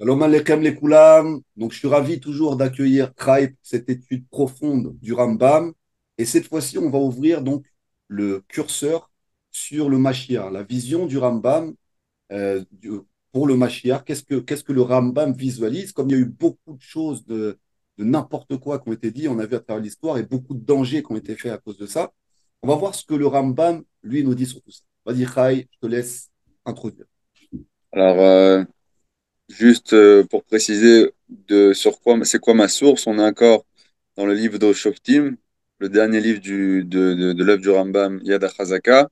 Shalom Aleichem les Koulam. Donc, je suis ravi toujours d'accueillir Kraï pour cette étude profonde du Rambam. Et cette fois-ci, on va ouvrir donc le curseur sur le Mashiach, la vision du Rambam pour le Mashiach. Qu'est-ce que le Rambam visualise? Comme il y a eu beaucoup de choses de n'importe quoi qui ont été dit, on a vu à travers l'histoire, et beaucoup de dangers qui ont été faits à cause de ça. On va voir ce que le Rambam, lui, nous dit sur tout ça. Vas-y, Kraï, je te laisse introduire. Alors, juste pour préciser sur quoi c'est quoi ma source, on est encore dans le livre de Shoftim, le dernier livre de l'œuvre du Rambam Yad HaChazaka,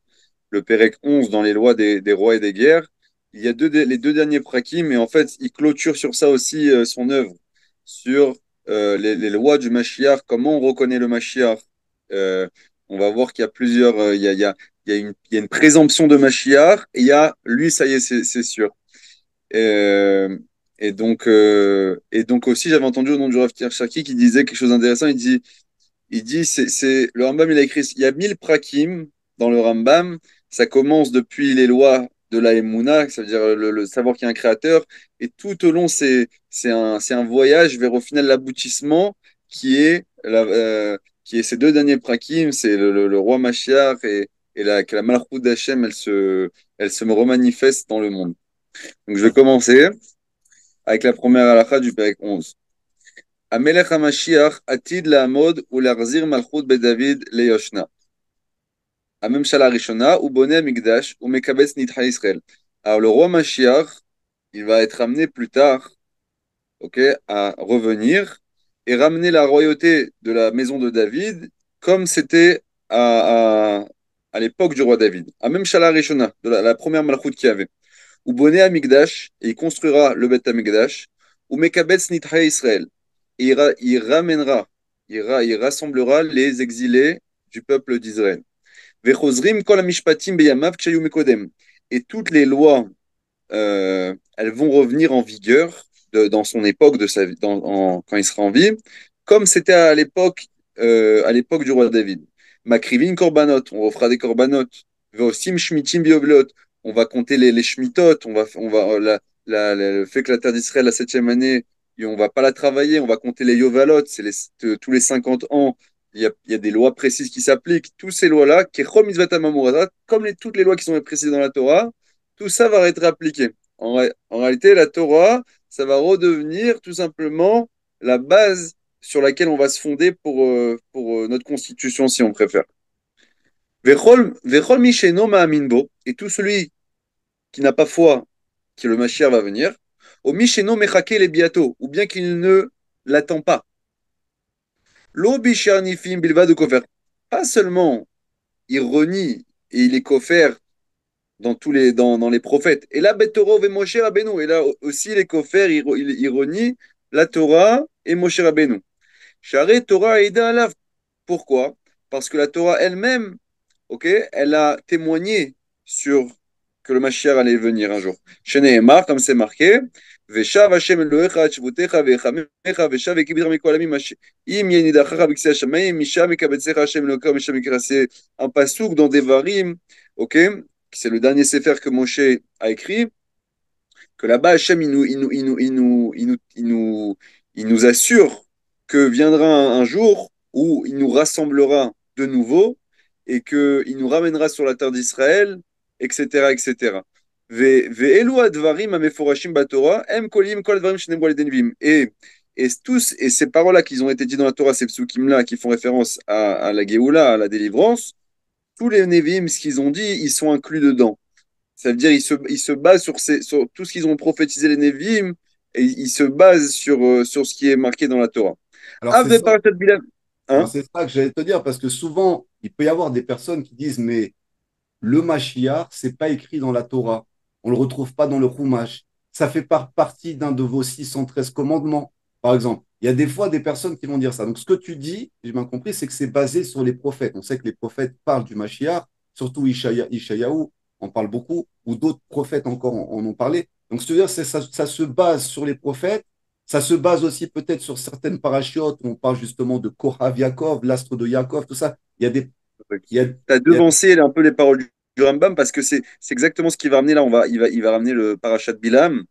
le Pérec 11 dans les lois des rois et des guerres. Il y a les deux derniers prakim, et en fait, il clôture sur ça aussi son œuvre, sur les lois du Mashiach, comment on reconnaît le Mashiach. Euh, on va voir qu'il y a plusieurs, il y a une présomption de Mashiach, et il y a lui, ça y est, c'est sûr. Euh, et donc aussi, j'avais entendu au nom du Rav Shaki qui disait quelque chose d'intéressant. Il dit, le Rambam, il a écrit, il y a 1000 prakim dans le Rambam. Ça commence depuis les lois de la Emouna, ça veut dire le savoir qu'il y a un créateur. Et tout au long, c'est un voyage vers au final l'aboutissement qui est, qui est ces deux derniers prakim, c'est le roi Mashiach que la Malchut d'Hachem, elle se remanifeste dans le monde. Donc je vais commencer avec la première halakha du Pérec 11. Amelech HaMashiach atid la'amod u'lachzir malchut beDavid leyoshna. Amemshala rishona u'boneh mikdash u'mekabetz nitcha Israël. Alors le roi Mashiach, il va être amené plus tard, ok, à revenir et ramener la royauté de la maison de David comme c'était à l'époque du roi David. Amemshala rishona, de la première malchut qu'il y avait. Ou bonnet Amigdash, et il construira le Beth Amigdash, ou Mekabetz Nithae Israël, et il ramènera, il rassemblera les exilés du peuple d'Israël. Vechozrim kol amishpatim beyamav kshayu mekodem. Et toutes les lois, elles vont revenir en vigueur dans son époque, de sa vie, quand il sera en vie, comme c'était à l'époque du roi David. Makrivin korbanot, on refera des korbanot. Veosim shmitim bioblot, on va compter les shmitot, le fait que la terre d'Israël, la septième année, et on va pas la travailler, on va compter les yovalot, tous les 50 ans, il y a des lois précises qui s'appliquent. Toutes ces lois-là, kechol mitzvot hamamuratat, comme toutes les lois qui sont précisées dans la Torah, tout ça va être appliqué. En réalité, la Torah, ça va redevenir tout simplement la base sur laquelle on va se fonder pour notre constitution, si on préfère. Vechol mi she'eno ma'amin bo, et tout celui qui n'a pas foi que le Mashiach va venir, au mi she'eno mechake le biato, ou bien qu'il ne l'attend pas. Lo bisharnifim bilva de kofer. Pas seulement il renie et il est kofer dans les prophètes. Et là, Bet Torah ve Moshe Rabbeinu. Et là aussi, les kofer, ils renient la Torah et Moshe Rabbeinu. Share Torah Eda Alav. Pourquoi? Parce que la Torah elle-même, ok, elle a témoigné sur que le Mashiach allait venir un jour. Shneemar, comme c'est marqué, Veshav Hashem Elohecha et Shvutecha vechamecha veshav ekibir mikol amim im yenidachacha b'ksei hashamayim misham ekabetzecha Hashem Elohecha misham yikra. C'est un pasuk dans Devarim, ok, c'est le dernier sefer que Moshe a écrit, que là-bas Hashem il nous assure que viendra un jour où il nous rassemblera de nouveau et qu'il nous ramènera sur la terre d'Israël, etc., etc. Et ces paroles-là qui ont été dites dans la Torah, ces psukim-là qui font référence à la Géoula, à la délivrance, tous les Nevi'im, ce qu'ils ont dit, ils sont inclus dedans. Ça veut dire ils se basent sur tout ce qu'ils ont prophétisé les Nevi'im et ils se basent sur ce qui est marqué dans la Torah. Alors, c'est Ave ça. Parashat Bilam. Alors, Hein? c'est ça que j'allais te dire, parce que souvent, il peut y avoir des personnes qui disent, mais le Mashiach, c'est pas écrit dans la Torah. On le retrouve pas dans le Chumash. Ça fait partie d'un de vos 613 commandements, par exemple. Il y a des fois des personnes qui vont dire ça. Donc, ce que tu dis, j'ai bien compris, c'est que c'est basé sur les prophètes. On sait que les prophètes parlent du Mashiach, surtout Ishayahu, on parle beaucoup, ou d'autres prophètes encore en ont parlé. Donc, ce que je veux dire, c'est ça se base sur les prophètes. Ça se base aussi peut-être sur certaines parachiotes où on parle justement de Kohav Yaakov, l'astre de Yaakov, tout ça. Il y a, Tu as il y a devancé un peu les paroles du Rambam parce que c'est exactement ce qui va ramener là. Il va ramener le Parashat Bilam.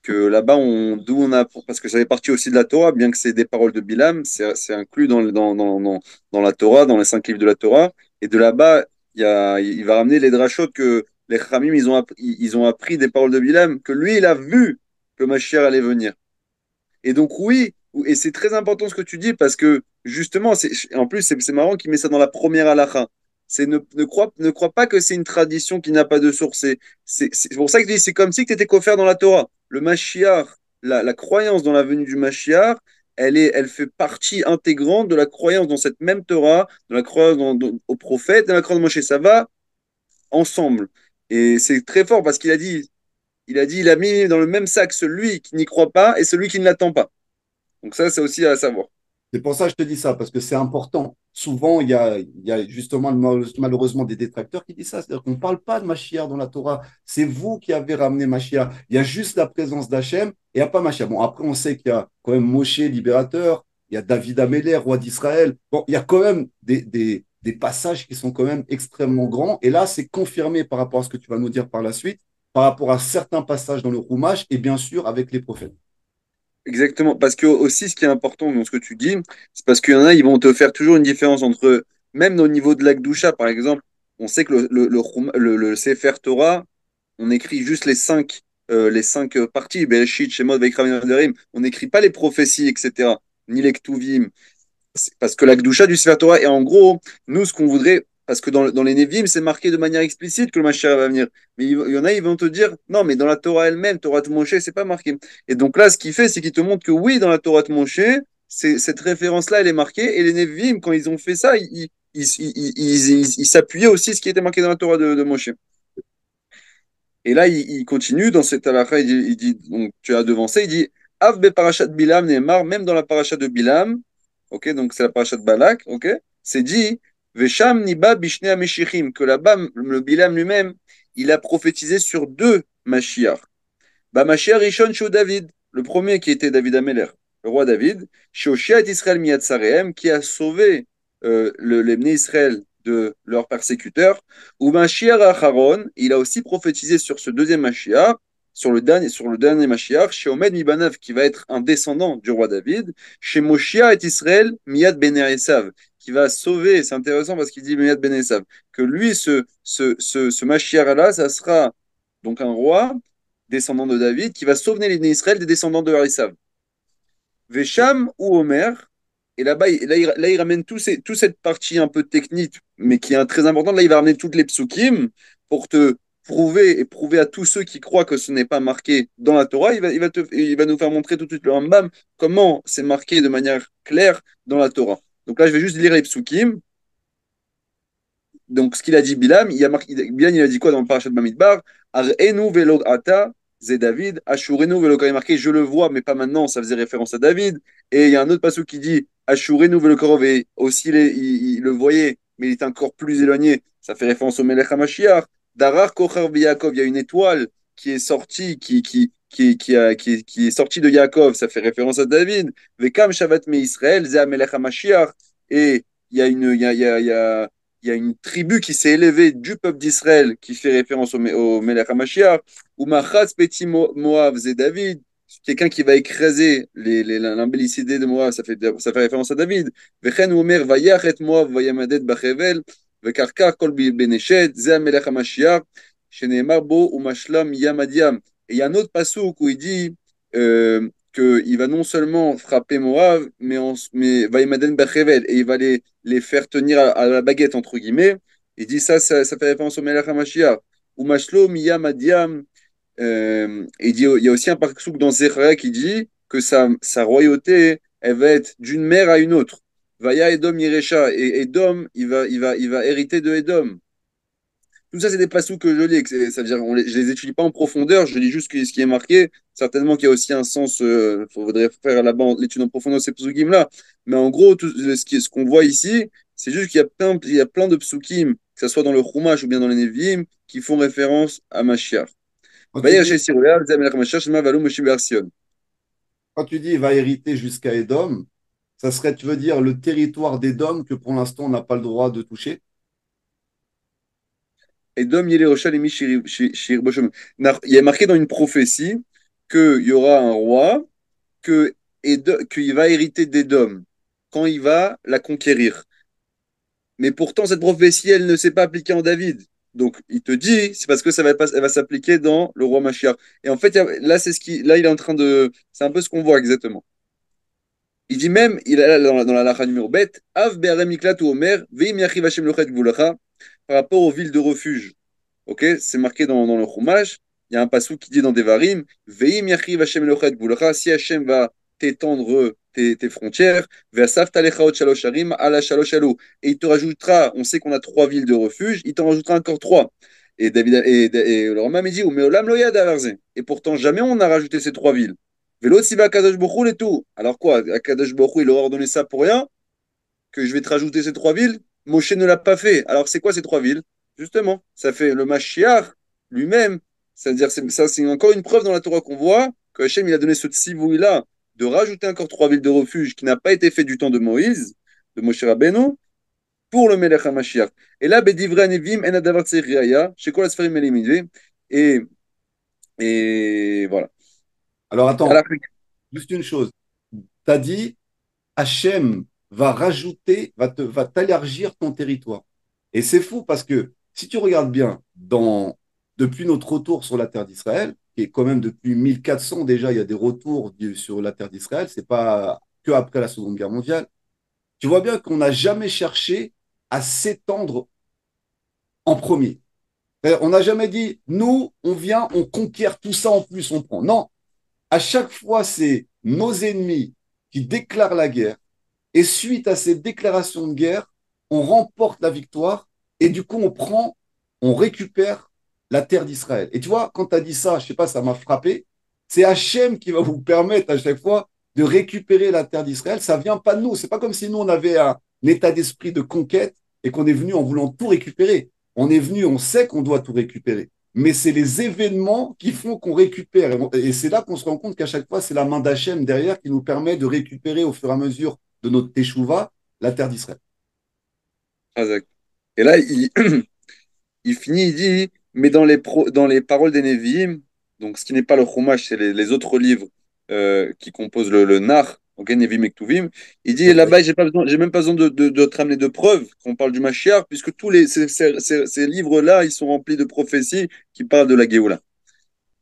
que là-bas, d'où on a, parce que ça fait partie aussi de la Torah, bien que c'est des paroles de Bilam, c'est inclus dans la Torah, dans les 5 livres de la Torah. Et de là-bas, il va ramener les drachot que les Khamim, ils ont appris des paroles de Bilam, que lui, il a vu que Mashiach allait venir. Et donc, oui, et c'est très important ce que tu dis parce que justement, en plus, c'est marrant qu'il met ça dans la première halakha. Ne crois pas que c'est une tradition qui n'a pas de source. C'est pour ça que je dis, c'est comme si tu étais coffert dans la Torah. Le Mashiach, la croyance dans la venue du Mashiach, elle fait partie intégrante de la croyance dans cette même Torah, de la croyance au prophète, de la croyance de Moshe. Ça va ensemble. Et c'est très fort parce il a mis dans le même sac celui qui n'y croit pas et celui qui ne l'attend pas. Donc ça, c'est aussi à savoir. C'est pour ça que je te dis ça, parce que c'est important. Souvent, il y a justement malheureusement des détracteurs qui disent ça. C'est-à-dire qu'on ne parle pas de Mashiach dans la Torah. C'est vous qui avez ramené Mashiach. Il y a juste la présence d'Hachem et il n'y a pas Mashiach. Bon, après, on sait qu'il y a quand même Moshe, libérateur. Il y a David Améler, roi d'Israël. Bon, il y a quand même des passages qui sont quand même extrêmement grands. Et là, c'est confirmé par rapport à ce que tu vas nous dire par la suite, par rapport à certains passages dans le Chumash et bien sûr avec les prophètes. Exactement. Parce que aussi, ce qui est important dans ce que tu dis, c'est parce qu'il y en a, ils vont te faire toujours une différence entre, même au niveau de l'Akdoucha, par exemple, on sait que le Sefer Torah, on écrit juste les cinq parties, Bereshit, Shemot, Vayikra, Nedarim. On n'écrit pas les prophéties, etc., ni les Ktuvim. Parce que la Gdusha du Sefer Torah, et en gros, nous, ce qu'on voudrait, parce que dans les Nevi'im, c'est marqué de manière explicite que le Mashiach va venir. Mais il y en a, ils vont te dire, non, mais dans la Torah elle-même, Torah de Moshe, c'est pas marqué. Et donc là, ce qu'il fait, c'est qu'il te montre que oui, dans la Torah de Moshe, cette référence-là, elle est marquée. Et les Nevi'im, quand ils ont fait ça, ils s'appuyaient aussi sur ce qui était marqué dans la Torah de Moshe. Et là, il continue dans cette halakha, donc tu as devancé, il dit, Av be parashat Bilam Neymar, même dans la parashat de Bilam, ok, donc c'est la parashat Balak, ok, c'est dit, Vesham niba bishne Meshichim, que là-bas, le Bilam lui-même, il a prophétisé sur deux Mashiach. Bah, Mashiach Rishon Shu David, le premier qui était David Ameler, le roi David, Shoshia et Israël Miyad Sarehem, qui a sauvé les Bnei Israël de leurs persécuteurs. Ou Mashiach Acharon, il a aussi prophétisé sur ce deuxième Mashiach, sur le dernier Mashiach, chez Omed Mibanav, qui va être un descendant du roi David, chez Moshia et Israël Miyad Ben Esav, qui va sauver, c'est intéressant parce qu'il dit Miyad Ben Esav, que lui, ce Mashiach-là, ça sera donc un roi descendant de David, qui va sauver les Israël des descendants de Harissav. Vesham ou Omer, et là-bas, là, il ramène toute cette partie un peu technique, mais qui est très importante. Là, il va ramener toutes les psukim pour te prouver et prouver à tous ceux qui croient que ce n'est pas marqué dans la Torah. Il va nous faire montrer tout de suite le Rambam comment c'est marqué de manière claire dans la Torah. Donc là, je vais juste lire les psukim. Donc, ce qu'il a dit Bilam, Bilam, il a dit quoi dans le parashat Bamidbar? Ar'enu velo ata, c'est David. Ashurenu velo, quand il est marqué je le vois, mais pas maintenant, ça faisait référence à David. Et il y a un autre passage qui dit Ashurenu velo korov, et aussi il le voyait, mais il est encore plus éloigné. Ça fait référence au Melech HaMashiach. Darar kocher Yaakov, il y a une étoile qui est sortie, qui est sortie de Yaakov, ça fait référence à David. Vekam Shavat Me Israël, Zé Melech HaMashiach. Et il y a il y a une tribu qui s'est élevée du peuple d'Israël qui fait référence au Melech HaMashiach, ou Machatz Petit Moab, c'est David, quelqu'un qui va écraser l'imbellicité de Moab, ça fait référence à David. Vechen Omer Vayach et Moab Vayamadet Bachevel, Vekarkar Kol Beneshet, Ze Melech HaMashiach, Sheneemar Bo Umashlam Yamadiam. Et il y a un autre passouk où il dit qu'il va non seulement frapper Moab, mais Vayamaden Bachevel, et il va les faire tenir à la baguette, entre guillemets. Il dit ça fait référence au Melech HaMashiach. Ou Mashlo, Miyam, Adiam. Il y a aussi un pasouk dans Zechariah qui dit que sa royauté, elle va être d'une mère à une autre. Vaya Edom Yeresha. Et Edom, il va hériter de Edom. Tout ça, c'est des pasous que je lis. C'est-à-dire, je les étudie pas en profondeur, je lis juste ce qui est marqué. Certainement qu'il y a aussi un sens, il faudrait faire là-bas l'étude en profondeur de ces psukim-là. Mais en gros, ce qu'on voit ici, c'est juste il y a plein de psukim, que ce soit dans le Chumash ou bien dans les Nevi'im, qui font référence à Mashiach. Quand tu Vayir dis, chez Sirouya, Zamelach Mashiach, Shema Valou Moshe Be'Arsion. quand tu dis il va hériter jusqu'à Édom, ça serait, tu veux dire, le territoire d'Édom que pour l'instant on n'a pas le droit de toucher? Et Dom Yele Rochal et Shir Boshom. Il y a marqué dans une prophétie qu'il y aura un roi qu'il va hériter d'Édom quand il va la conquérir. Mais pourtant, cette prophétie, elle ne s'est pas appliquée en David. Donc, il te dit, c'est parce que elle va s'appliquer dans le roi Mashiach. Et en fait, là, là, il est en train de, c'est un peu ce qu'on voit exactement. Il dit même, il est là dans la lacha numéro bête, Av be'arem miklat ou omer, ve'im yachiv Hashem lochet gvulacha, par rapport aux villes de refuge. Ok, c'est marqué dans le Chumash. Il y a un passou qui dit dans Devarim, Ve'im yachiv Hashem lochet gvulacha, si Hashem va t'étendre tes frontières, ve'asaf talecha ot shalosh harim ala shalosh halu. Et il te rajoutera, on sait qu'on a trois villes de refuge, il t'en rajoutera encore trois. Et le Rambam il dit, mais olam lo yad avarze. Et pourtant, jamais on a rajouté ces trois villes. Vélo si va Kadosh Bokhu et tout. Alors quoi, Kadosh Bokhu, il aura ordonné ça pour rien, que je vais te rajouter ces trois villes. Moshe ne l'a pas fait. Alors c'est quoi ces trois villes? Justement, ça fait le Mashiach lui-même. C'est-à-dire, ça, c'est encore une preuve dans la Torah qu'on voit que Hachem, il a donné ce tzivouï-là de rajouter encore trois villes de refuge qui n'a pas été fait du temps de Moïse, de Moshe Rabbeinu, pour le Melech HaMashiach. Et là, Bedivre Nevim, En Adavar Tzeriaya, chez quoi la Sfarim Elimidve. Et, et voilà. Alors Alors, attends, juste une chose. Tu as dit, Hachem va rajouter, va t'élargir ton territoire. Et c'est fou parce que si tu regardes bien, depuis notre retour sur la terre d'Israël, qui est quand même depuis 1400 déjà, il y a des retours sur la terre d'Israël, c'est pas que après la Seconde Guerre mondiale, tu vois bien qu'on n'a jamais cherché à s'étendre en premier. On n'a jamais dit, nous, on vient, on conquiert tout ça en plus, on prend. Non, à chaque fois, c'est nos ennemis qui déclarent la guerre. Et suite à ces déclarations de guerre, on remporte la victoire et du coup, on récupère la terre d'Israël. Et tu vois, quand tu as dit ça, je ne sais pas, ça m'a frappé. C'est Hachem qui va vous permettre à chaque fois de récupérer la terre d'Israël. Ça ne vient pas de nous. C'est pas comme si nous, on avait un état d'esprit de conquête et qu'on est venu en voulant tout récupérer. On est venu, on sait qu'on doit tout récupérer. Mais c'est les événements qui font qu'on récupère. Et c'est là qu'on se rend compte qu'à chaque fois, c'est la main d'Hachem derrière qui nous permet de récupérer au fur et à mesure de notre Teshuvah, la terre d'Israël. Hazak. Et là, il finit, il dit, mais dans les paroles des Nevi'im, donc ce qui n'est pas le Chumash, c'est les autres livres qui composent le Nar, ok, Nevi'im et Ktuvim, il dit, Okay. là-bas, j'ai même pas besoin de te ramener de preuves qu'on parle du Mashiach, puisque ces livres-là, ils sont remplis de prophéties qui parlent de la Géoula.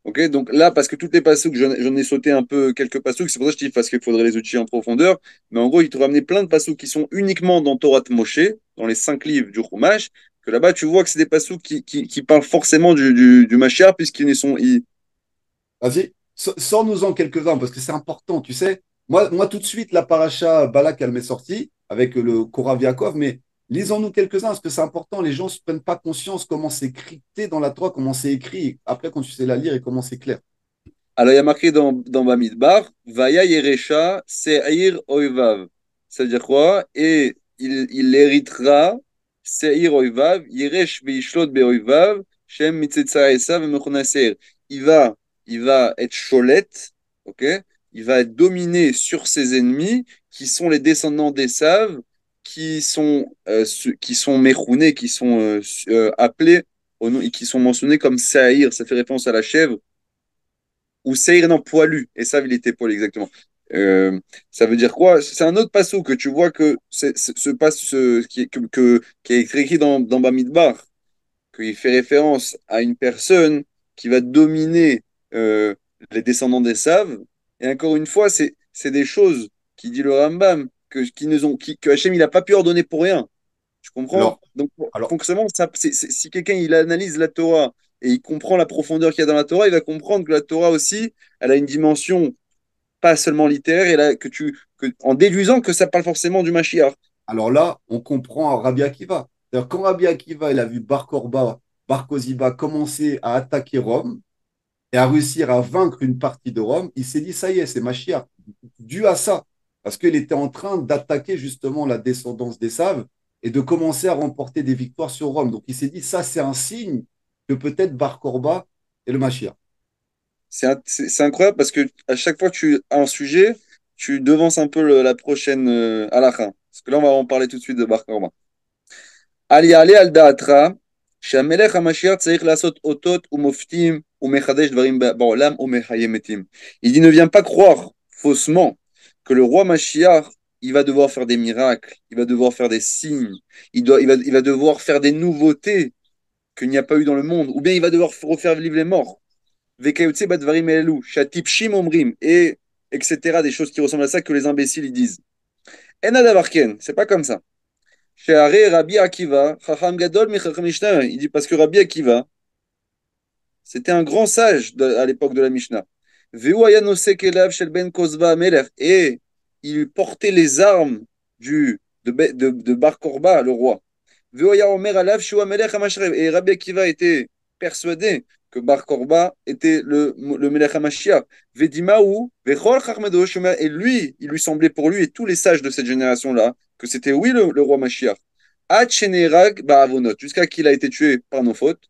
Ok, donc là, parce que toutes les passouk, j'en ai sauté un peu quelques passouk, c'est pour ça que je dis parce qu'il faudrait les outils en profondeur. Mais en gros, il te ramenait plein de passouk qui sont uniquement dans Torah Moshe, dans les cinq livres du Chumash, que là-bas, tu vois que c'est des passouk qui parlent forcément du Mashiach, puisqu'ils sont. Vas-y, sors-nous-en quelques-uns parce que c'est important, tu sais. Moi, tout de suite, la paracha Balak, elle m'est sortie avec le Korav Yaakov, mais lisons-nous quelques-uns parce que c'est important. Les gens ne se prennent pas conscience comment c'est crypté dans la Torah, comment c'est écrit. Après, quand tu sais la lire et comment c'est clair. Alors, il y a marqué dans Bamidbar, Vaya Yeresha Seir Oivav. Ça veut dire quoi? Et il héritera Seir Oivav, Yeresh Veishlot Beoivav, Shem Mitzetsa Esav et Mechonaser. Il va, il va être cholette, ok? Il va être dominé sur ses ennemis, qui sont les descendants d'Esav, qui sont méchounés, qui sont appelés, et qui sont mentionnés comme Saïr. Ça fait référence à la chèvre ou Seir, non, poilu. Et ça, il était poilu, exactement. Euh, Ça veut dire quoi? C'est un autre passou que tu vois que ce passe qui est écrit dans Bamidbar, qu'il fait référence à une personne qui va dominer euh, les descendants des Saves. Et encore une fois, c'est des choses qui dit le Rambam que Hachem il n'a pas pu ordonner pour rien. Tu comprends? Alors, Donc, alors, fonctionnement, si quelqu'un il analyse la Torah et il comprend la profondeur qu'il y a dans la Torah, il va comprendre que la Torah aussi, elle a une dimension pas seulement littéraire, en déduisant que ça parle forcément du Mashiach. alors là, on comprend Rabbi Akiva. C'est-à-dire, quand Rabbi Akiva il a vu Bar Korba, Bar Koziba commencer à attaquer Rome et à réussir à vaincre une partie de Rome, il s'est dit, ça y est, c'est Mashiach. Dû à ça, parce qu'il était en train d'attaquer justement la descendance des Saves et de commencer à remporter des victoires sur Rome. Donc il s'est dit, ça c'est un signe que peut-être Bar Korba est le Mashiach. C'est incroyable parce que à chaque fois que tu as un sujet, tu devances un peu la prochaine halakha. Parce que là, on va en parler tout de suite de Bar Korban. Ali Ali al Daatra, שהמלך המשיח צריך לעשות אותות ומופתים ומחדש דברים בעולם ומחיה מתים. Il dit, ne viens pas croire faussement que le roi Mashiach, il va devoir faire des miracles, il va devoir faire des signes, il va devoir faire des nouveautés qu'il n'y a pas eu dans le monde, ou bien il va devoir refaire vivre les morts. Vekayotse badvarim elou, shatipshim omrim, et etc. Des choses qui ressemblent à ça que les imbéciles ils disent. En adavarken, c'est pas comme ça. Sheare Rabbi Akiva, chacham gadol michacham Mishnah. Il dit parce que Rabbi Akiva, c'était un grand sage à l'époque de la Mishnah. Veu aya nosek elav shel ben Kozba Amelech, et il portait les armes de Bar Korba, le roi. Veu aya omer alav shu Amelech HaMashiach. Et Rabbi Akiva était persuadé que Bar Korba était le Melech HaMashiach. Vedimaou, vechol chachmedo shomer. Et lui, il lui semblait pour lui et tous les sages de cette génération-là que c'était oui le roi Mashiach. Ad shenerag ba'avonot, jusqu'à qu'il a été tué par nos fautes.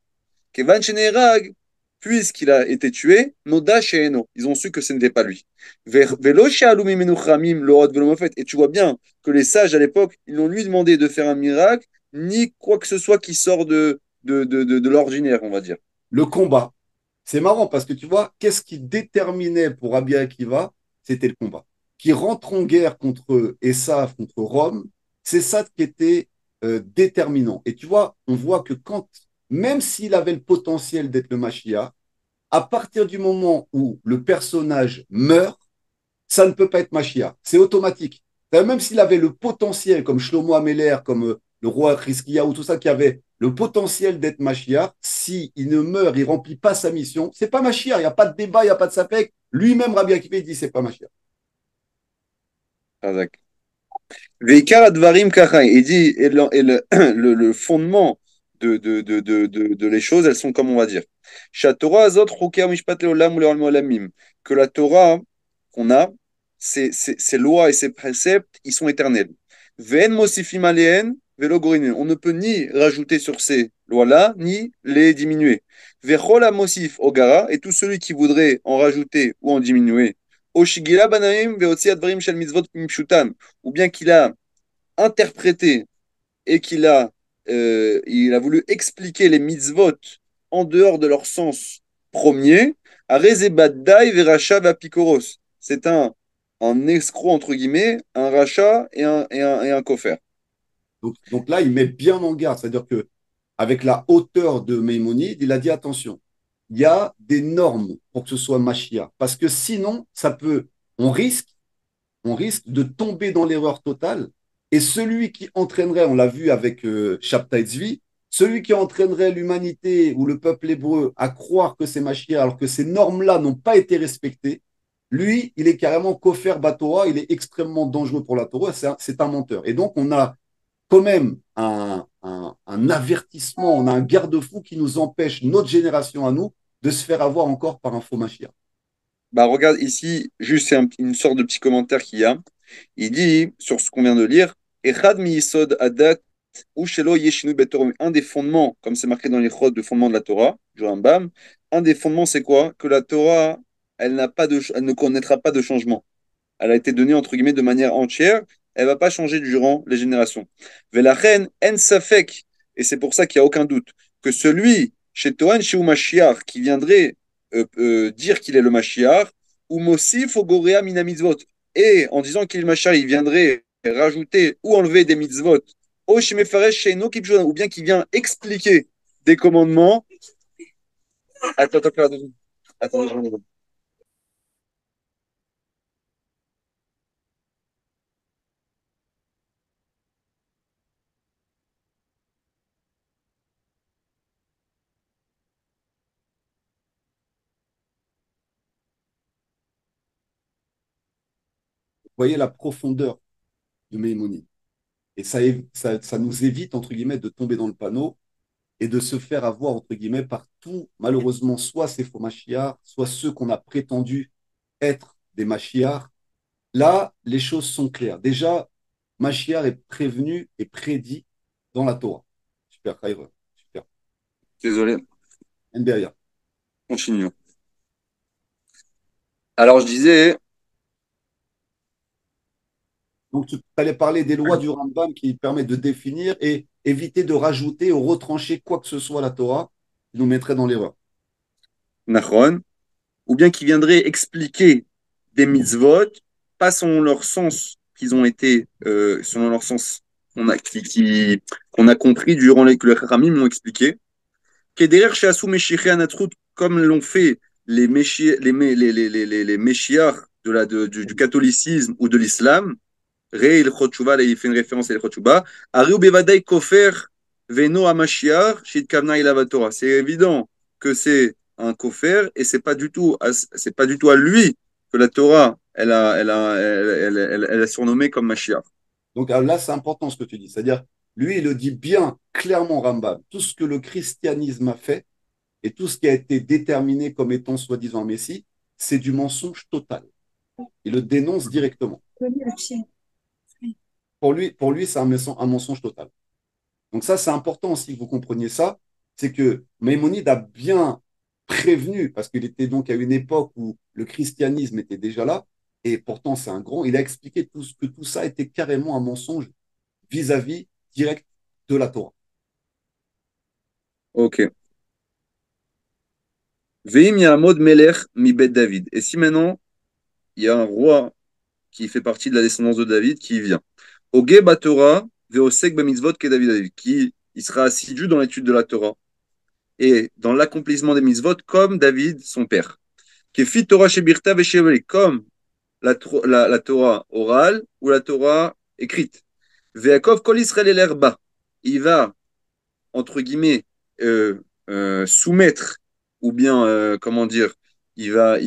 Kevan shenerag, puisqu'il a été tué, Noda Sheeno. Ils ont su que ce n'était pas lui. Velo she'alu mimenu chamim lo od velo mofet. Et tu vois bien que les sages à l'époque, ils n'ont lui demandé de faire un miracle, ni quoi que ce soit qui sort de l'ordinaire, on va dire. Le combat. C'est marrant parce que tu vois, qu'est-ce qui déterminait pour Rabbi Akiva? C'était le combat. Qui rentre en guerre contre Esav, contre Rome, c'est ça qui était déterminant. Et tu vois, on voit que quand, même s'il avait le potentiel d'être le Mashiach, à partir du moment où le personnage meurt, ça ne peut pas être Mashiach. C'est automatique. Même s'il avait le potentiel, comme Shlomo Améler, comme le roi Chizkiyahu, tout ça, qui avait le potentiel d'être Mashiach, si il ne meurt, il remplit pas sa mission, c'est pas Mashiach. Il n'y a pas de débat, il n'y a pas de sapek. Lui-même, Rabbi Akiva, il dit c'est pas Mashiach. Veikar advarim kacha. Il dit, le fondement de les choses, elles sont comme on va dire. Shatorah azot chuker mishpat leolam uleolam olamim. Que la Torah qu'on a, ses lois et ses préceptes, ils sont éternels. Ve'en mosifim aleen velo gorinin. On ne peut ni rajouter sur ces lois-là, ni les diminuer. Ve'chol mosif ogara. Et tout celui qui voudrait en rajouter ou en diminuer. Oshigila banaim ve'otzi advarim shel mitzvot mipshutan. Ou bien qu'il a interprété et il a voulu expliquer les mitzvot en dehors de leur sens premier, Arezebadai veracha vapikoros. C'est un escroc, entre guillemets, un rachat et un coffre. Donc là, il met bien en garde. C'est-à-dire que avec la hauteur de Maïmonide, il a dit attention, il y a des normes pour que ce soit Mashiach. Parce que sinon, on risque on risque de tomber dans l'erreur totale. Et celui qui entraînerait, on l'a vu avec Shabtai Tzvi, celui qui entraînerait l'humanité ou le peuple hébreu à croire que c'est Mashiach alors que ces normes-là n'ont pas été respectées, lui, il est carrément Kofer Batora, il est extrêmement dangereux pour la Torah, c'est un menteur. Et donc, on a quand même un avertissement, on a un garde-fou qui nous empêche, notre génération à nous, de se faire avoir encore par un faux Mashiach. Bah, regarde ici, juste c'est une sorte de petit commentaire qu'il y a. Il dit, sur ce qu'on vient de lire, Echad mi yisod adat ou shelo yeshinu betorom. Un des fondements, comme c'est marqué dans les chod, de fondement de la Torah, du Rambam, un des fondements, c'est quoi? Que la Torah, elle ne connaîtra pas de changement. Elle a été donnée, entre guillemets, de manière entière. Elle ne va pas changer durant les générations. Velachen en safek, et c'est pour ça qu'il n'y a aucun doute, que celui, chez Tohan, chez Mashiach, qui viendrait dire qu'il est le Mashiach, ou Mosif au Gorea mina mitzvot, et en disant qu'il est le Mashiach, il viendrait rajouter ou enlever des mitzvot, ou bien qu'il vient expliquer des commandements. Attends, attends, attends, attends, attends. Vous voyez la profondeur de Maïmonide. Et ça nous évite, entre guillemets, de tomber dans le panneau et de se faire avoir, entre guillemets, par tout, malheureusement, soit ces faux machiards, soit ceux qu'on a prétendu être des machiards. Là, les choses sont claires. Déjà, Machiar est prévenu et prédit dans la Torah. Super, Khaïra. Super. Désolé, NBAIA. continuons. Alors je disais, Donc, tu allais parler des lois du Rambam qui permettent de définir et éviter de rajouter ou retrancher quoi que ce soit à la Torah qui nous mettrait dans l'erreur. Nachon, ou bien qui viendrait expliquer des mitzvot, pas selon leur sens qu'ils ont été, selon leur sens qu'on a compris durant que les Khamim m'ont expliqué. Kederer Sheasu Meshiché Anatrout, comme l'ont fait les Meshiach du catholicisme ou de l'islam, Ré il Chotchouva, là il fait une référence à il Chotchouva, Ariou Bevadai Kofer Veno Amashiach, Shit Kavna Ilavatora. C'est évident que c'est un Kofer et c'est pas du tout à lui que la Torah elle a surnommé comme Mashiach. Donc là, c'est important ce que tu dis. C'est-à-dire, lui, il le dit bien clairement, Rambam. Tout ce que le christianisme a fait et tout ce qui a été déterminé comme étant soi-disant Messie, c'est du mensonge total. Il le dénonce directement. Pour lui c'est un mensonge total. Donc ça, c'est important aussi que vous compreniez ça. C'est que Maïmonide a bien prévenu, parce qu'il était donc à une époque où le christianisme était déjà là, et pourtant c'est un grand, il a expliqué que tout ça était carrément un mensonge vis-à-vis direct de la Torah. Ok. Veim Yamod Melech mi Bet David. Et si maintenant il y a un roi qui fait partie de la descendance de David qui vient. Oge Batora veosek bamitzvot ke David, qui il sera assidu dans l'étude de la Torah et dans l'accomplissement des mitzvot comme David, son père. Kefi Torah shebirta vesheveli, comme la Torah orale ou la Torah écrite. Veakov kol Israël el il va, entre guillemets, soumettre, ou bien, comment dire, il va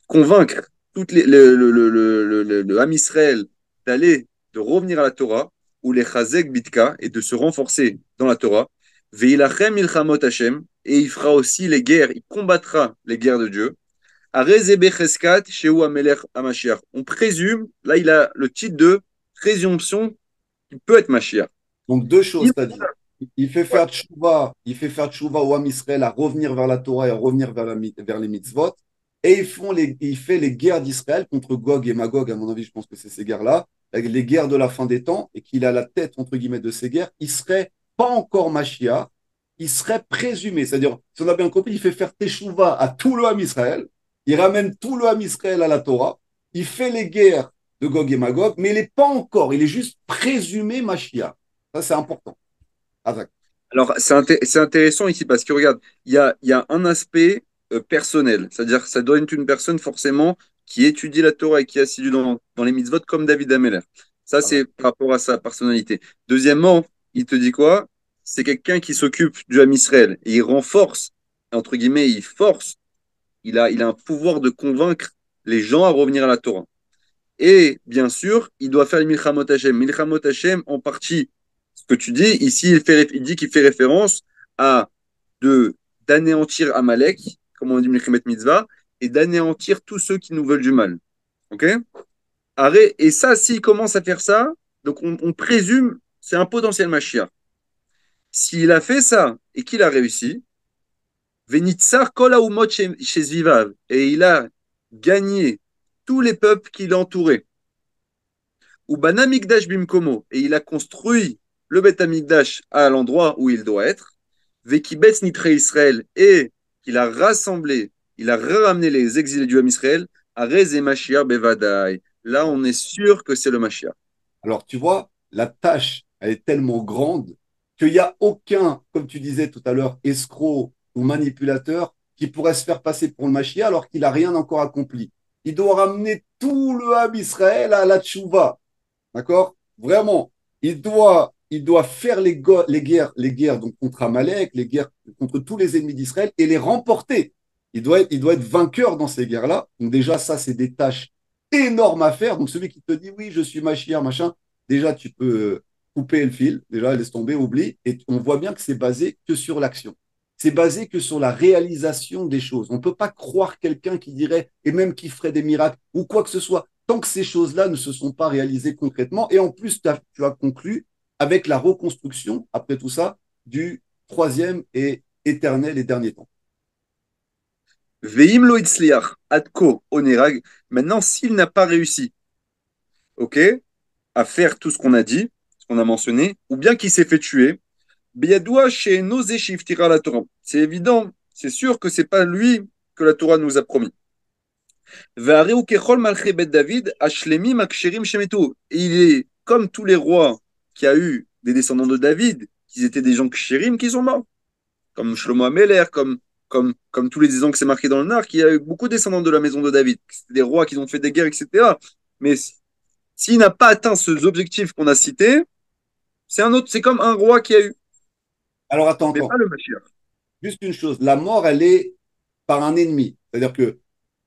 convaincre le Ham Israël de revenir à la Torah, ou les Chazek Bitka, et de se renforcer dans la Torah. Veilachem ilchamot Hashem, et il fera aussi les guerres, il combattra les guerres de Dieu. Arezebe Cheskat, Sheu Amelech Hamashiach. On présume, là il a le titre de présomption qu'il peut être Mashiach. Donc deux choses, c'est-à-dire, il fait faire tchouva au Ham Israël à revenir vers la Torah et à revenir vers les mitzvot, et il fait les guerres d'Israël contre Gog et Magog, à mon avis, je pense que c'est ces guerres-là, les guerres de la fin des temps, et qu'il a la tête, entre guillemets, de ces guerres, il serait pas encore Mashiach, il serait présumé, c'est-à-dire, si on a bien compris, il fait faire tchouva à tout le Ham Israël, il ramène tout le Ham Israël à la Torah, il fait les guerres de Gog et Magog, mais il n'est pas encore, il est juste présumé Mashiach. Ça, c'est important. Azak. Alors, c'est intéressant ici parce que regarde, il y a un aspect personnel, c'est-à-dire ça doit être une personne forcément qui étudie la Torah et qui est assidue dans les mitzvot comme David Ameller. Ça, Azak. c'est par rapport à sa personnalité. Deuxièmement, il te dit quoi? C'est quelqu'un qui s'occupe du Ham Israël et il renforce, entre guillemets, il force, il a un pouvoir de convaincre les gens à revenir à la Torah. Et bien sûr, il doit faire le Milchamot Hashem. Milchamot Hashem, en partie, ce que tu dis, ici, il dit qu'il fait référence à de d'anéantir Amalek, comme on dit Milchamet Mitzvah, et d'anéantir tous ceux qui nous veulent du mal. Ok? Et ça, s'il commence à faire ça, donc on présume c'est un potentiel Mashiach. S'il a fait ça et qu'il a réussi, Venitzar kol haumot chez Zvivav, et il a gagné tous les peuples qui l'entouraient. Ou Bana Mikdash Bimkomo, et il a construit le Bet Amikdash à l'endroit où il doit être, Vekibetz Nitre Israël, et il a rassemblé, il a ramené les exilés du Ham Israël à Rez et Mashiach Bevadai. Là, on est sûr que c'est le Mashiach. Alors, tu vois, la tâche, elle est tellement grande qu'il n'y a aucun, comme tu disais tout à l'heure, escroc ou manipulateur qui pourrait se faire passer pour le Mashiach alors qu'il n'a rien encore accompli. Il doit ramener tout le Ham Israël à la tchouva. D'accord? Vraiment. Il doit faire les guerres donc contre Amalek, les guerres contre tous les ennemis d'Israël et les remporter. Il doit être vainqueur dans ces guerres-là. Donc déjà, ça, c'est des tâches énormes à faire. Donc celui qui te dit, oui, je suis Mashiach, machin, déjà, tu peux couper le fil. Déjà, laisse tomber, oublie. Et on voit bien que c'est basé que sur l'action. C'est basé que sur la réalisation des choses. On ne peut pas croire quelqu'un qui dirait, et même qui ferait des miracles ou quoi que ce soit tant que ces choses-là ne se sont pas réalisées concrètement. Et en plus, tu as conclu avec la reconstruction, après tout ça, du troisième et éternel et dernier temps. Veim lo itzliach, adko onerag. Maintenant, s'il n'a pas réussi, ok, à faire tout ce qu'on a dit, ce qu'on a mentionné, ou bien qu'il s'est fait tuer, biyadoua chez Nosé shiftira la Torah. C'est évident, c'est sûr que c'est pas lui que la Torah nous a promis. Ve'areu kechol malchei bet David, ashlemim aksherim shemetu. Et il est comme tous les rois qui a eu des descendants de David, qui étaient des gens kshérim qui sont morts, comme Shlomo Ameler, comme tous les disons que c'est marqué dans le Nar, qu'il y a eu beaucoup de descendants de la maison de David. C'était des rois qui ont fait des guerres, etc. Mais s'il n'a pas atteint ces objectifs qu'on a cités, c'est un autre, c'est comme un roi qui a eu, Alors attends, mais pas attends. le Mashiach. Juste une chose. La mort, elle est par un ennemi. C'est-à-dire que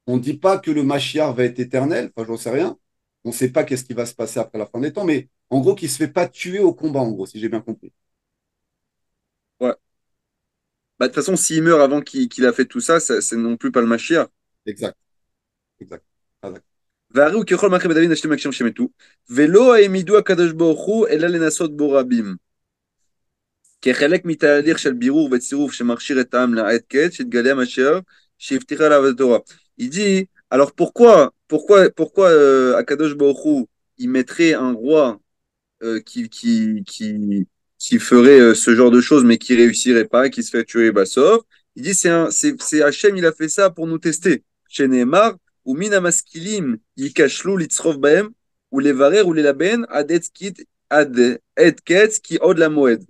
on ne dit pas que le Mashiach va être éternel. Enfin, j'en sais rien. On ne sait pas qu'est-ce qui va se passer après la fin des temps. Mais en gros, qu'il ne se fait pas tuer au combat, en gros, si j'ai bien compris. Ouais. Bah, de toute façon, s'il meurt avant qu'il a fait tout ça, c'est non plus pas le Mashiach. Exact. Exact. Ah, d'accord. והרי הוא ככל מלכי בית דוד השלים הקשרים שמתו, ולא העמידו הקדוש ברוך הוא אלא לנסות בו רבים. כחלק מתהליך של בירור וצירוף שמכשיר את העם לעת קץ, שהתגלה המשיח, שהבטיחה עליו התורה. Il dit, alors pourquoi Akadosh Baruch Hu, il mettrait un roi qui ferait ce genre de choses, mais qui réussirait pas, qui se fait tuer Bassor. Il dit, c'est Hachem, il a fait ça pour nous tester. Chez Nehemar, ou mina maskilim, yikashlu litzrov baem, ou les varer, ou les laben, ad et ketz, qui od la moed.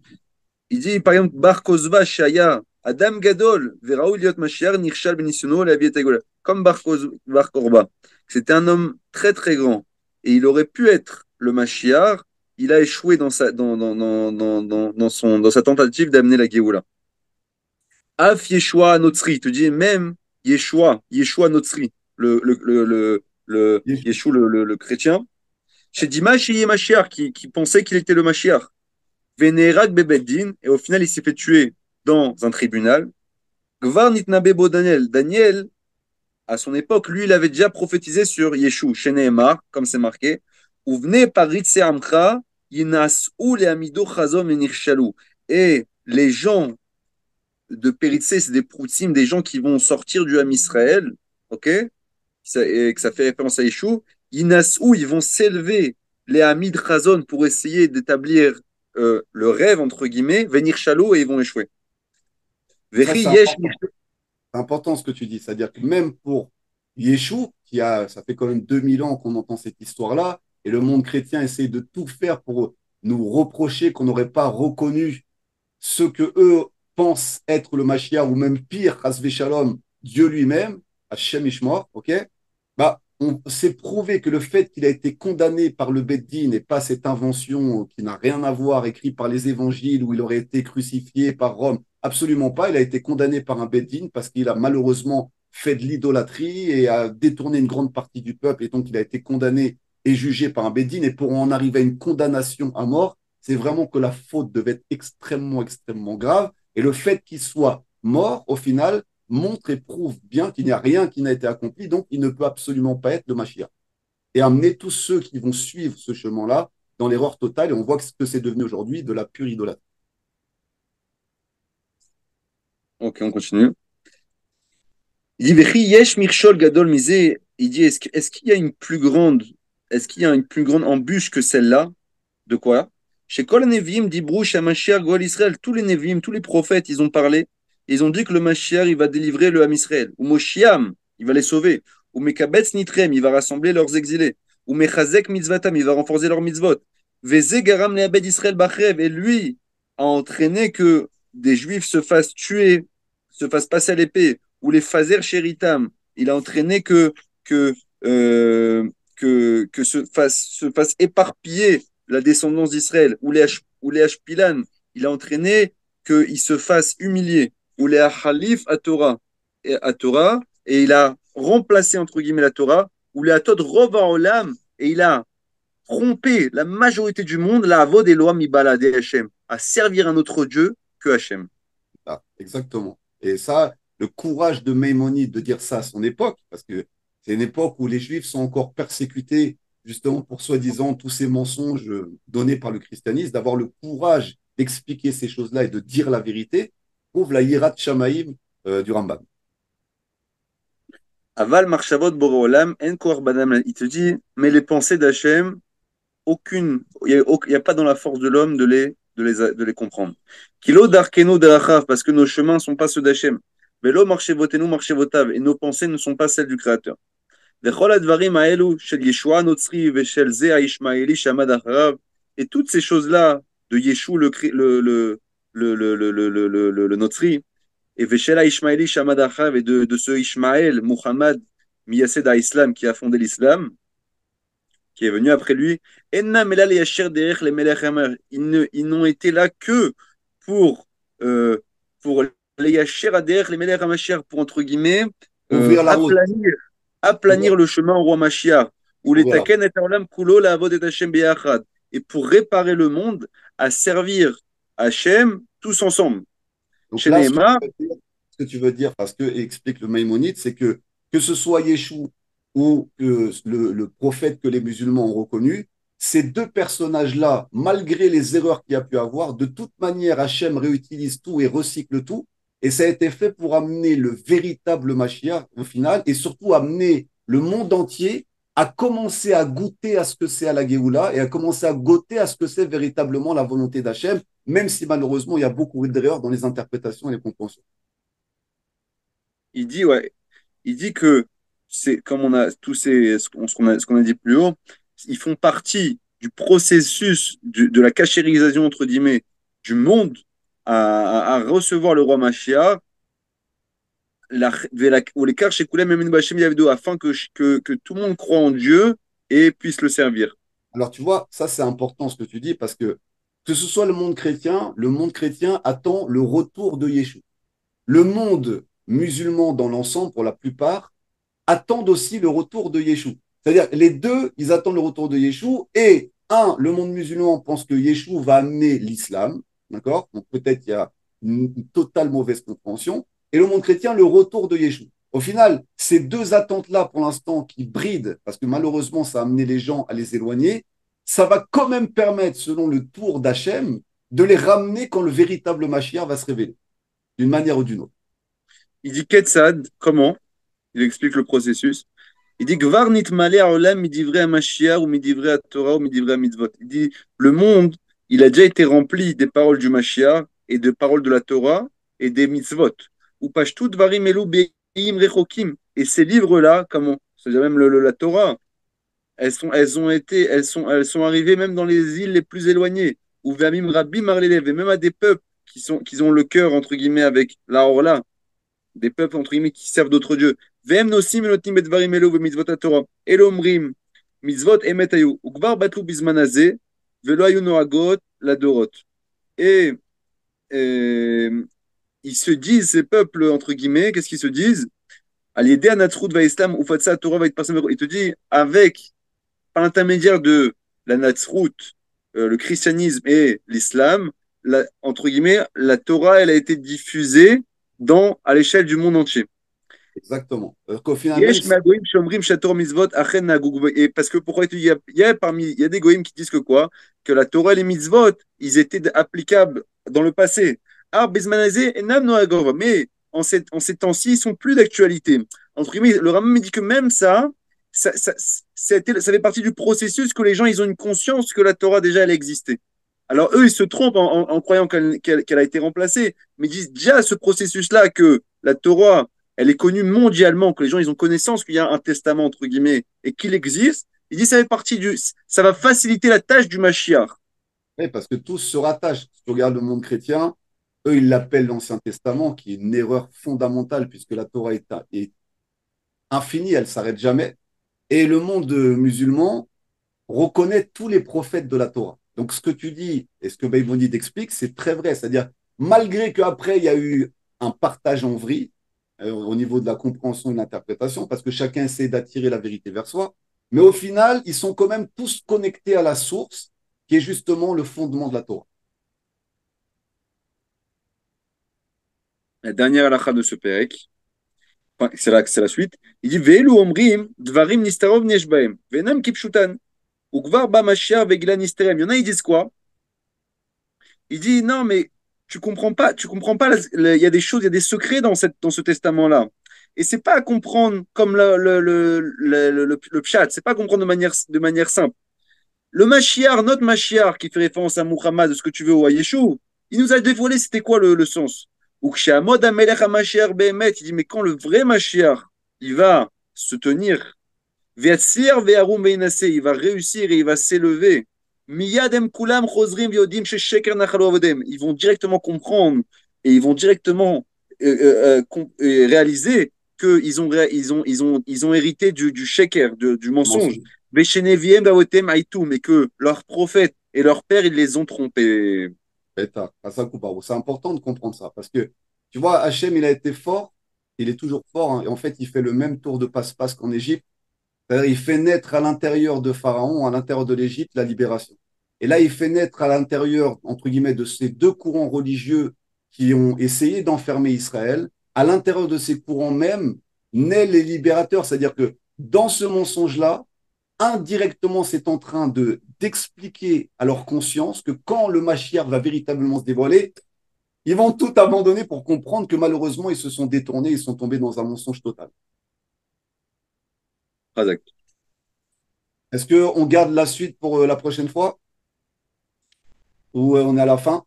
Il dit, par exemple, Bar Kozva Shaya, Adam Gadol, Veraou Liot Mashiach, Nirshal Benissuno, la Vietegola. Comme Bar Korba. C'était un homme très très grand. Et il aurait pu être le Mashiach. Il a échoué dans sa tentative d'amener la Géoula. Af Yeshua Notzri, te dis même Yeshua Notzri, Yeshua le chrétien. Chez Dimash Mashiach, qui pensait qu'il était le Mashiach. Venerak Bebeddin, et au final, il s'est fait tuer dans un tribunal. Gvar Nitnabebo Daniel. Daniel, à son époque, lui, il avait déjà prophétisé sur Yeshua, chez Nehemar, comme c'est marqué. Uvne paritse amcha, yinas'u le amido chazom et nirshalu. Et les gens de Péritse, c'est des proutim, des gens qui vont sortir du Ham Israël, ok? Et que ça fait référence à Yeshua. Yinas'u, ils vont s'élever les Hamid Chazon pour essayer d'établir le rêve, entre guillemets, venir chalou et ils vont échouer. Ça, Vechi c'est yesh important. C'est important ce que tu dis. C'est-à-dire que même pour Yeshua, ça fait quand même 2000 ans qu'on entend cette histoire-là, et le monde chrétien essaie de tout faire pour nous reprocher qu'on n'aurait pas reconnu ce que eux pensent être le Mashiach, ou même pire, Hasvé Shalom, Dieu lui-même, Hachem Ishmor, ok? Bah, on s'est prouvé que le fait qu'il a été condamné par le Beddin et pas cette invention qui n'a rien à voir, écrite par les évangiles, où il aurait été crucifié par Rome, absolument pas. Il a été condamné par un Beddin parce qu'il a malheureusement fait de l'idolâtrie et a détourné une grande partie du peuple, et donc il a été condamné et jugé par un Beddin. Et pour en arriver à une condamnation à mort, c'est vraiment que la faute devait être extrêmement, extrêmement grave. Et le fait qu'il soit mort, au final, montre et prouve bien qu'il n'y a rien qui n'a été accompli, donc il ne peut absolument pas être le Mashiach. Et amener tous ceux qui vont suivre ce chemin-là dans l'erreur totale, et on voit ce que c'est devenu aujourd'hui de la pure idolâtrie. Ok, on continue. Il dit Vechi yesh mirshol gadol misé. Il dit est-ce qu'il y a une plus grande embûche que celle-là? De quoi? Chez Kol Nevi'im d'Ibrou, chez Mashiach, Goal Israël, tous les Nevi'im, tous les prophètes, ils ont parlé. Ils ont dit que le Mashiach, il va délivrer le Ham Israël. Ou Moshiam, il va les sauver. Ou Mekabetz Nitrem, il va rassembler leurs exilés. Ou Mechazek Mitzvatam, il va renforcer leurs mitzvot. Veze Garam Leabed Israël Bachrev. Et lui a entraîné que des Juifs se fassent tuer, se fassent passer à l'épée. Ou les Fazer Sheritam. Il a entraîné que, euh, que se fasse éparpiller la descendance d'Israël, ou les Ashpilan, il a entraîné qu'ils se fassent humilier, ou les Halif à Torah, et il a remplacé entre guillemets la Torah, ou les Atod Rova Olam, et il a trompé la majorité du monde, la Avod Elohim Ibalade Hashem, à servir un autre Dieu que Hashem. Ah, exactement. Et ça, le courage de Maïmonide de dire ça à son époque, parce que c'est une époque où les Juifs sont encore persécutés justement pour soi-disant tous ces mensonges donnés par le christianisme, d'avoir le courage d'expliquer ces choses-là et de dire la vérité, prouve la hirat shamaïm du Rambam. Aval Marshavot Boreolam, En Koach Badam. Il te dit, mais les pensées d'Hachem, il y a pas dans la force de l'homme de les comprendre. Kilo Darkenu Derachav, parce que nos chemins ne sont pas ceux d'Hachem. Velo Marshevotenu Marshevotav, et nos pensées ne sont pas celles du Créateur. וכל הדברים האלו של ישוע הנוצרי ושל זה הישמעאלי שעמד אחריו, et toutes ces choses-là de Yeshua le Notri, et ושל הישמעאלי שעמד אחריו, et de ce Ishmaël, Muhammad, Miyased Islam, qui a fondé l'islam, qui est venu après lui, Enna Melal Yasher Derech le Melech Hamar. Ils n'ont été là que pour, euh, pour les Yasher Derech les Melech Hamashir, pour entre guillemets, Ouvrir la route. aplanir le chemin au roi Mashiach, ou les Ouvrir la route. Taken et Olam Kulo la Avod et Hashem Beyachad, et pour réparer le monde, à servir Hashem tous ensemble. Donc Chez là, Nehemar, ce que tu veux dire, parce que explique le Maïmonide, c'est que ce soit Yeshua ou que le prophète que les musulmans ont reconnu, ces deux personnages-là, malgré les erreurs qu'il y a pu avoir, de toute manière, Hachem réutilise tout et recycle tout. Et ça a été fait pour amener le véritable Mashiach au final et surtout amener le monde entier à commencer à goûter à ce que c'est à la Géoula et à commencer à goûter à ce que c'est véritablement la volonté d'Hachem, même si malheureusement il y a beaucoup d'erreurs dans les interprétations et les compréhensions. il dit, ouais, il dit que c'est comme on a tous ces ce qu'on a dit plus haut, ils font partie du processus de la cachérisation entre guillemets du monde à recevoir le roi Mashiach ou les chez afin que tout le monde croit en Dieu et puisse le servir. Alors tu vois, ça c'est important ce que tu dis parce que ce soit le monde chrétien attend le retour de Yeshua. Le monde musulman dans l'ensemble, pour la plupart, attendent aussi le retour de Yeshua. C'est-à-dire, les deux, ils attendent le retour de Yeshua. Et, un, le monde musulman pense que Yeshua va amener l'islam. D'accord. Donc, peut-être il y a une totale mauvaise compréhension. Et le monde chrétien, le retour de Yeshua. Au final, ces deux attentes-là, pour l'instant, qui brident, parce que malheureusement, ça a amené les gens à les éloigner, ça va quand même permettre, selon le tour d'Hachem, de les ramener quand le véritable Mashiach va se révéler, d'une manière ou d'une autre. Il dit Ketzad, comment? Il explique le processus. Il dit Gvar nitmale haolam midivre Mashiach ou midivre Torah ou midivre mitzvot. Il dit le monde, il a déjà été rempli des paroles du Mashiach et des paroles de la Torah et des mitzvot. Ou pashtu dvarim elu be'im rechokim. Et ces livres-là, comment? C'est-à-dire même la Torah, elles sont arrivées même dans les îles les plus éloignées. Ou ve'amim rabbi marlelev, et même à des peuples qui ont le cœur, entre guillemets, avec la Orla, des peuples, entre guillemets, qui servent d'autres dieux. Vem nosim notim et dvarim elu mitzvot Torah. Elomrim, mitzvot emet ayu. Ukvar batlu bizmanazé, velo ayu noagot la dorot. Et ils se disent, ces peuples, entre guillemets, qu'est-ce qu'ils se disent? Al-Yedé Anatsrut va Islam, ou Fatsa Torah va être passé. Il te dit, par l'intermédiaire de la Natsrut, le christianisme et l'islam, entre guillemets, la Torah, elle a été diffusée à l'échelle du monde entier. Exactement. Qu'au final, même Yesh si Magoïm Shomrim Shator Mitzvot Achen Nagug. Et parce que pourquoi il y a des goïms qui disent que quoi? Que la Torah et les mitzvot, ils étaient applicables dans le passé. Ah, Bismanazé et Nam Noagov. Mais en ces temps-ci, ils sont plus d'actualité. Entre guillemets, le Rambam me dit que même ça fait partie du processus que les gens, ils ont une conscience que la Torah déjà, elle existait. Alors eux, ils se trompent en croyant qu'elle a été remplacée, mais ils disent déjà ce processus-là que la Torah, elle est connue mondialement, que les gens ils ont connaissance qu'il y a un testament entre guillemets et qu'il existe. Ils disent ça va faciliter la tâche du Mashiach. oui, parce que tous se rattachent. Si tu regardes le monde chrétien, eux, ils l'appellent l'Ancien Testament, qui est une erreur fondamentale, puisque la Torah est infinie, elle ne s'arrête jamais. Et le monde musulman reconnaît tous les prophètes de la Torah. Donc, ce que tu dis et ce que Maïmonide explique, c'est très vrai. C'est-à-dire, malgré qu'après, il y a eu un partage en vrille au niveau de la compréhension et de l'interprétation, parce que chacun essaie d'attirer la vérité vers soi, mais au final, ils sont quand même tous connectés à la source, qui est justement le fondement de la Torah. La dernière halakha de ce Pérec, enfin, c'est la suite. Il dit Ve'elu omrim dvarim nistarov neshbaem ve'enam kipshutan ukvar ba Mashiach ve'gila nisterem. Il y en a, ils disent quoi? Il dit non, mais tu comprends pas, il y a des choses, il y a des secrets dans ce testament-là. Et c'est pas à comprendre comme le pshat, c'est pas à comprendre de manière simple. Le Mashiach, notre Mashiach, qui fait référence à Muhammad, de ce que tu veux, ou à Yeshua, il nous a dévoilé c'était quoi le sens. Ou Kshamod Amelech HaMashiach Behemet, il dit, mais quand le vrai Mashiach, il va se tenir, Ve'atzir ve'arum ve'inase, il va réussir et il va s'élever. Miyadem kulam chozrim v'yodim sheker nachalo avodem. Ils vont directement comprendre et ils vont directement réaliser qu'ils ont hérité du sheker, du mensonge. Mensonge. Vesheneviem bavotem aitum, et que leurs prophètes et leurs pères, ils les ont trompés. Bêta, Kasakou Barou. C'est important de comprendre ça parce que, tu vois, Hachem, il a été fort, il est toujours fort, hein, et en fait, il fait le même tour de passe-passe qu'en Égypte. C'est-à-dire, il fait naître à l'intérieur de Pharaon, à l'intérieur de l'Égypte, la libération. Et là, il fait naître à l'intérieur, entre guillemets, de ces deux courants religieux qui ont essayé d'enfermer Israël. À l'intérieur de ces courants même, naissent les libérateurs. C'est-à-dire que dans ce mensonge-là, indirectement, c'est en train de d'expliquer à leur conscience que quand le Mashiach va véritablement se dévoiler, ils vont tout abandonner pour comprendre que malheureusement, ils se sont détournés, ils sont tombés dans un mensonge total. Razak. Est-ce qu'on garde la suite pour la prochaine fois ou on est à la fin?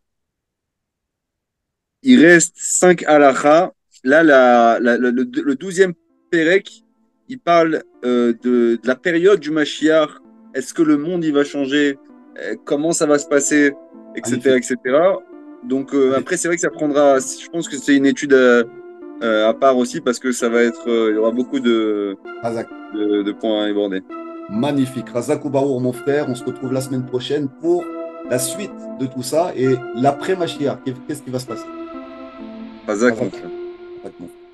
Il reste 5 halachas. Là, le 12e Pérec, il parle de la période du Mashiach. Est-ce que le monde il va changer? Comment ça va se passer? Etc. Magnifique. etc. Donc, Allez, après, c'est vrai que ça prendra. Je pense que c'est une étude à part aussi parce que ça va être. Il y aura beaucoup Razak. de points à aborder. Magnifique. Razak Oubaour, mon frère, on se retrouve la semaine prochaine pour la suite de tout ça et l'après-Mashiach. Qu'est-ce qui va se passer? Razak, mon Razak. frère. Razak, mon frère.